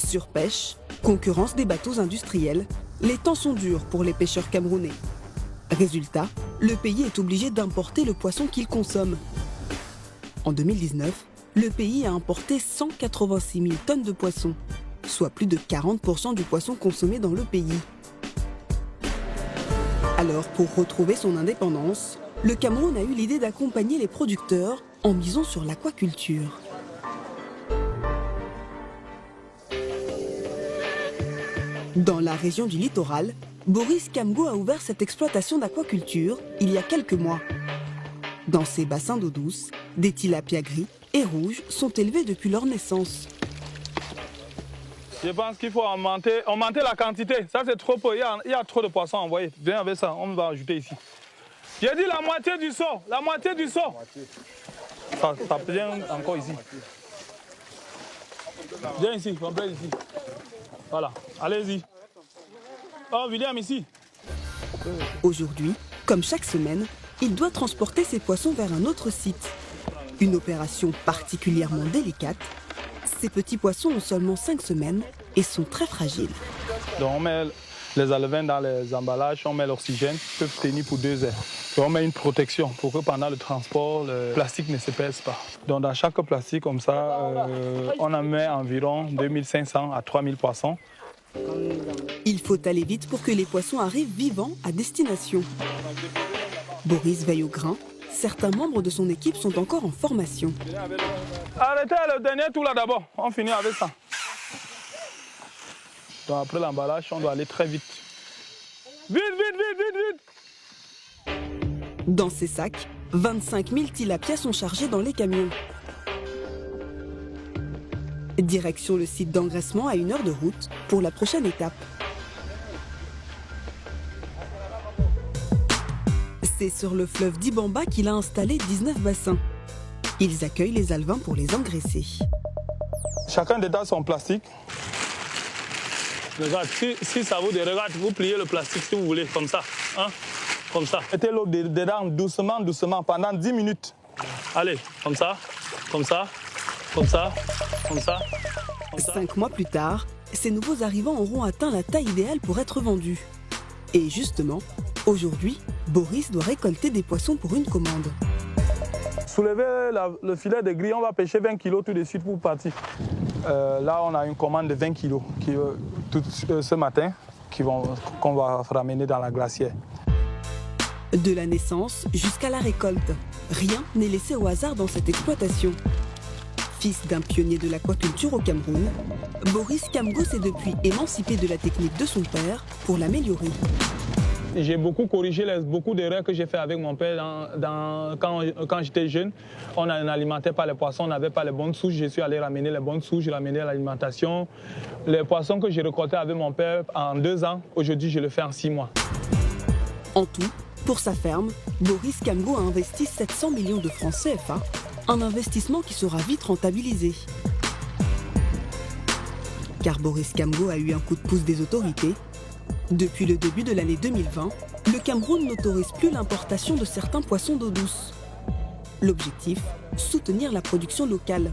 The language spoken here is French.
Surpêche, concurrence des bateaux industriels, les temps sont durs pour les pêcheurs camerounais. Résultat, le pays est obligé d'importer le poisson qu'il consomme. En 2019, le pays a importé 186 000 tonnes de poissons, soit plus de 40% du poisson consommé dans le pays. Alors, pour retrouver son indépendance, le Cameroun a eu l'idée d'accompagner les producteurs en misant sur l'aquaculture. Dans la région du littoral, Boris Kamgo a ouvert cette exploitation d'aquaculture il y a quelques mois. Dans ces bassins d'eau douce, des tilapias gris et rouges sont élevés depuis leur naissance. Je pense qu'il faut augmenter la quantité. Ça, c'est trop peu. Il y a trop de poissons envoyés. Viens avec ça, on va ajouter ici. J'ai dit la moitié du seau. La moitié du seau. Ça vient encore ici. Viens ici, complète ici. Voilà, allez-y. Oh, William, ici. Aujourd'hui, comme chaque semaine, il doit transporter ses poissons vers un autre site. Une opération particulièrement délicate. Ces petits poissons ont seulement 5 semaines et sont très fragiles. Donc on met les alevins dans les emballages, on met l'oxygène, ils peuvent tenir pour 2 heures. Donc on met une protection pour que pendant le transport, le plastique ne se pèse pas. Donc dans chaque plastique comme ça, on en met environ 2500 à 3000 poissons. Il faut aller vite pour que les poissons arrivent vivants à destination. Boris veille au grain. Certains membres de son équipe sont encore en formation. Arrêtez le dernier tour là d'abord, on finit avec ça. Donc après l'emballage, on doit aller très vite. Vite, vite, vite, vite, vite. Dans ces sacs, 25 000 tilapias sont chargés dans les camions. Direction le site d'engraissement à 1 heure de route pour la prochaine étape. C'est sur le fleuve d'Ibamba qu'il a installé 19 bassins. Ils accueillent les alevins pour les engraisser. Chacun détache son plastique. Regarde, si ça vous déregarde, vous pliez le plastique si vous voulez, comme ça. Hein? Comme ça. Mettez l'eau dedans doucement, doucement, pendant 10 minutes. Allez, comme ça, comme ça, comme ça, comme ça. Comme ça. 5 mois plus tard, ces nouveaux arrivants auront atteint la taille idéale pour être vendus. Et justement, aujourd'hui, Boris doit récolter des poissons pour une commande. Soulevez le filet de grille, on va pêcher 20 kg tout de suite pour partir. Là, on a une commande de 20 kg ce matin qu'on va ramener dans la glacière. De la naissance jusqu'à la récolte, rien n'est laissé au hasard dans cette exploitation. Fils d'un pionnier de l'aquaculture au Cameroun, Boris Kamgo s'est depuis émancipé de la technique de son père pour l'améliorer. J'ai beaucoup corrigé beaucoup d'erreurs que j'ai fait avec mon père quand j'étais jeune. On n'alimentait pas les poissons, on n'avait pas les bonnes souches. Je suis allé ramener les bonnes souches, j'ai ramené l'alimentation. Les poissons que j'ai récoltés avec mon père en 2 ans, aujourd'hui je le fais en 6 mois. En tout, pour sa ferme, Boris Kamgo a investi 700 millions de francs CFA, un investissement qui sera vite rentabilisé. Car Boris Kamgo a eu un coup de pouce des autorités. Depuis le début de l'année 2020, le Cameroun n'autorise plus l'importation de certains poissons d'eau douce. L'objectif, soutenir la production locale.